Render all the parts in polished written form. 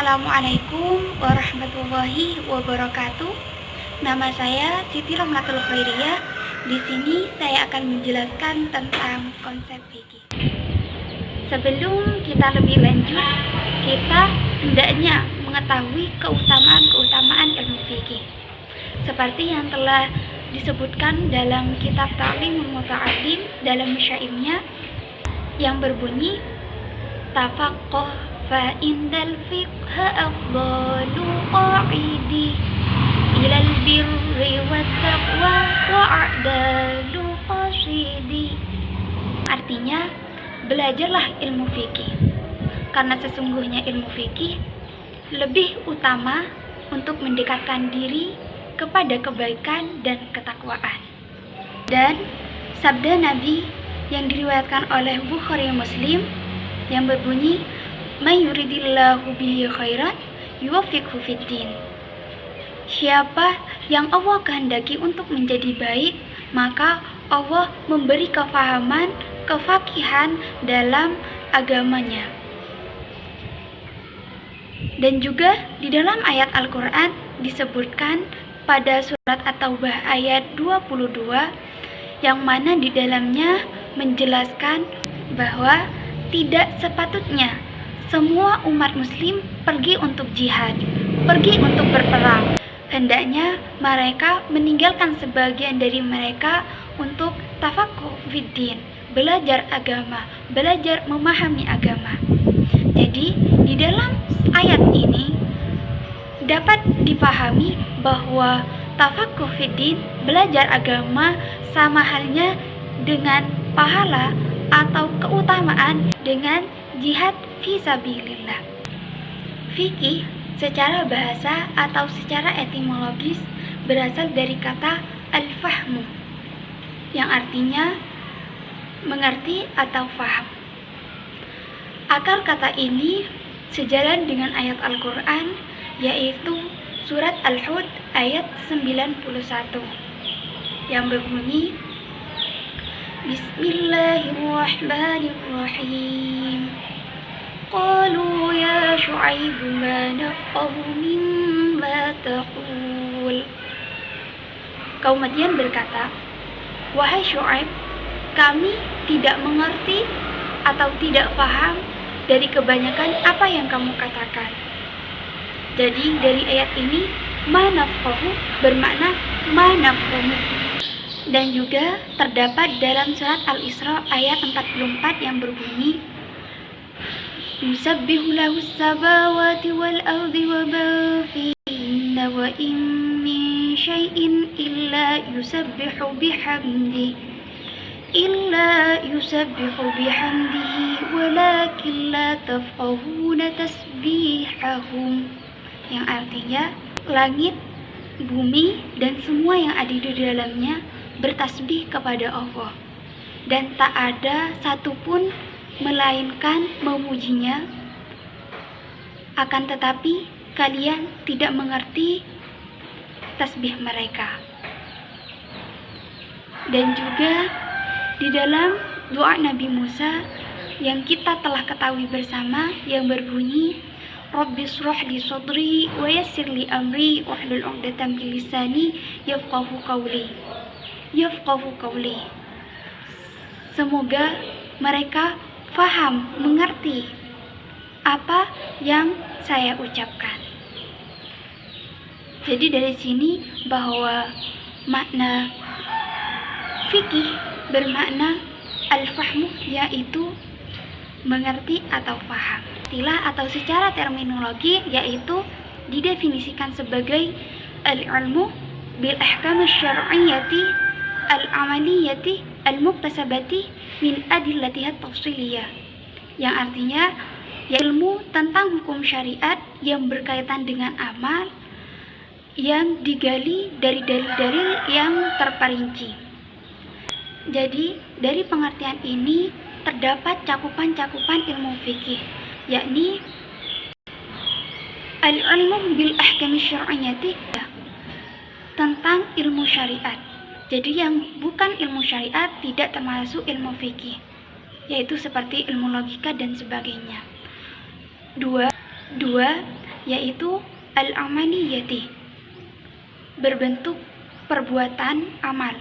Assalamualaikum warahmatullahi wabarakatuh. Nama saya Siti Rahmatul Khairiyah. Di sini saya akan menjelaskan tentang konsep fikih. Sebelum kita lebih lanjut, kita hendaknya mengetahui keutamaan-keutamaan ilmu fikih. Seperti yang telah disebutkan dalam kitab Ta'limul Muta'allim dalam syairnya yang berbunyi tafaqqah fa indal fiqha afdalu qa'idi ilal birri wat taqwa wa a'dalu qasidi. Artinya, belajarlah ilmu fikih, karena sesungguhnya ilmu fikih lebih utama untuk mendekatkan diri kepada kebaikan dan ketakwaan. Dan sabda Nabi yang diriwayatkan oleh Bukhari Muslim yang berbunyi may yuridillahu bihi khairan yuwaffiqhu fiddin. Siapa yang Allah kehendaki untuk menjadi baik, maka Allah memberi kefahaman, kefakihan dalam agamanya. Dan juga di dalam ayat Al-Quran disebutkan pada surat At-Taubah ayat 22 yang mana di dalamnya menjelaskan bahwa tidak sepatutnya semua umat muslim pergi untuk jihad, pergi untuk berperang. Hendaknya mereka meninggalkan sebagian dari mereka untuk tafaqquh fiddin, belajar agama, belajar memahami agama. Jadi di dalam ayat ini dapat dipahami bahwa tafaqquh fiddin, belajar agama, sama halnya dengan pahala atau keutamaan dengan jihad fisabilillah. Fikih secara bahasa atau secara etimologis berasal dari kata al-fahmu yang artinya mengerti atau faham. Akar kata ini sejalan dengan ayat Al-Quran, yaitu surat Al-Hud ayat 91 yang berbunyi Bismillahirrahmanirrahim. Qalu ya Syu'aib ma nafqahu mimma taqul. Kaum Madian berkata, wahai Syu'aib, kami tidak mengerti atau tidak paham dari kebanyakan apa yang kamu katakan. Jadi dari ayat ini ma nafqahu bermakna ma nafqahu. Dan juga terdapat dalam surat Al-Isra ayat 44 yang berbunyi Yusabbihu lahu as-samawati wal ardi wa ma fihinna wa in min syai'in illa yusabbihu bihamdihi walakin la tafqahuna tasbihahum, yang artinya langit, bumi dan semua yang ada di dalamnya bertasbih kepada Allah, dan tak ada satupun melainkan memujinya, akan tetapi kalian tidak mengerti tasbih mereka. Dan juga di dalam doa Nabi Musa yang kita telah ketahui bersama yang berbunyi Rabbi shrah li sadri wa yassir li amri wahlul 'uqdatam min lisani yafqahu qawli. Semoga mereka faham, mengerti apa yang saya ucapkan. Jadi dari sini bahwa makna fikih bermakna al-fahmu, yaitu mengerti atau paham. Istilah atau secara terminologi yaitu didefinisikan sebagai al-ilmu bil ahkam asy-syar'iyyati al-amaliyati al-muktasabati min adillatiha tafsiliyah, yang artinya ya ilmu tentang hukum syariat yang berkaitan dengan amal yang digali dari dalil-dalil yang terperinci. Jadi dari pengertian ini terdapat cakupan-cakupan ilmu fikih, yakni al-ilmu bil ahkam asy-syar'iyyati, tentang ilmu syariat. Jadi yang bukan ilmu syariat tidak termasuk ilmu fikih, yaitu seperti ilmu logika dan sebagainya. Dua, yaitu al-amaliyati, berbentuk perbuatan amal.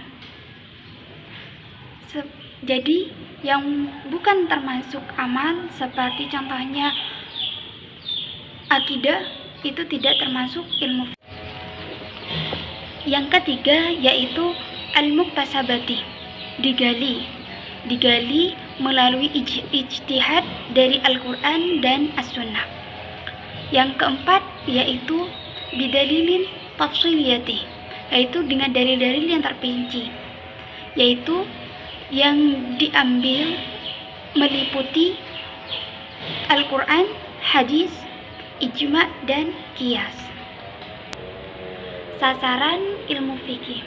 Jadi yang bukan termasuk amal seperti contohnya akidah itu tidak termasuk ilmu. Yang ketiga yaitu al-muktasabati, digali melalui ijtihad dari Al-Quran dan As-Sunnah. Yang keempat yaitu bidalilin tafsiliyati, yaitu dengan dalil-dalil yang terperinci, yaitu yang diambil meliputi Al-Quran, hadis, ijma, dan qiyas. Sasaran ilmu fikih.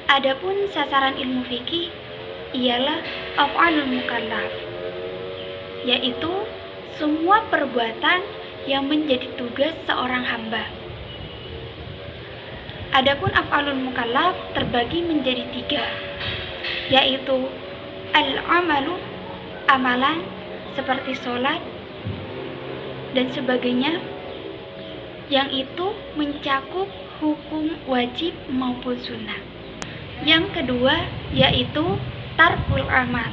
Adapun sasaran ilmu fikih ialah af'alul mukallaf, yaitu semua perbuatan yang menjadi tugas seorang hamba. Adapun af'alul mukallaf terbagi menjadi 3, yaitu al-amalu, amalan seperti sholat dan sebagainya, yang itu mencakup hukum wajib maupun sunnah. Yang kedua yaitu tarkul amal,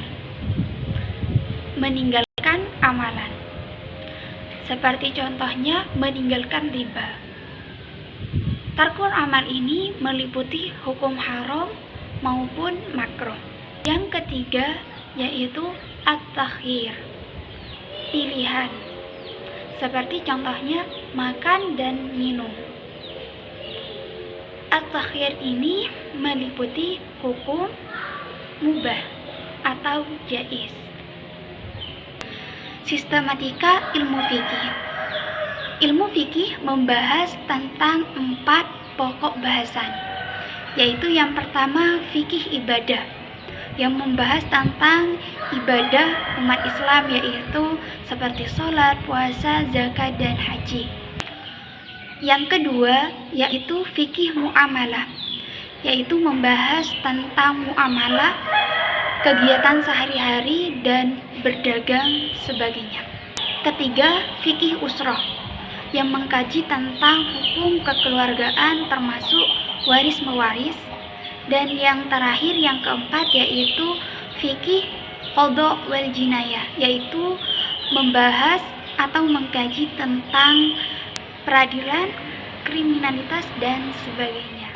meninggalkan amalan, seperti contohnya meninggalkan riba. Tarkul amal ini meliputi hukum haram maupun makruh. Yang ketiga yaitu at-takhyir, pilihan, seperti contohnya makan dan minum. At-takhyir ini meliputi hukum mubah atau jaiz. Sistematika ilmu fikih. Ilmu fikih membahas tentang 4 pokok bahasan, yaitu yang pertama fikih ibadah, yang membahas tentang ibadah umat Islam, yaitu seperti sholat, puasa, zakat, dan haji. Yang kedua yaitu fikih muamalah, yaitu membahas tentang muamalah, kegiatan sehari-hari, dan berdagang sebagainya. Ketiga, fikih usroh, yang mengkaji tentang hukum kekeluargaan termasuk waris mewaris. Dan yang terakhir, yang keempat, yaitu fikih qadha wal jinayah, yaitu membahas atau mengkaji tentang peradilan, kriminalitas, dan sebagainya.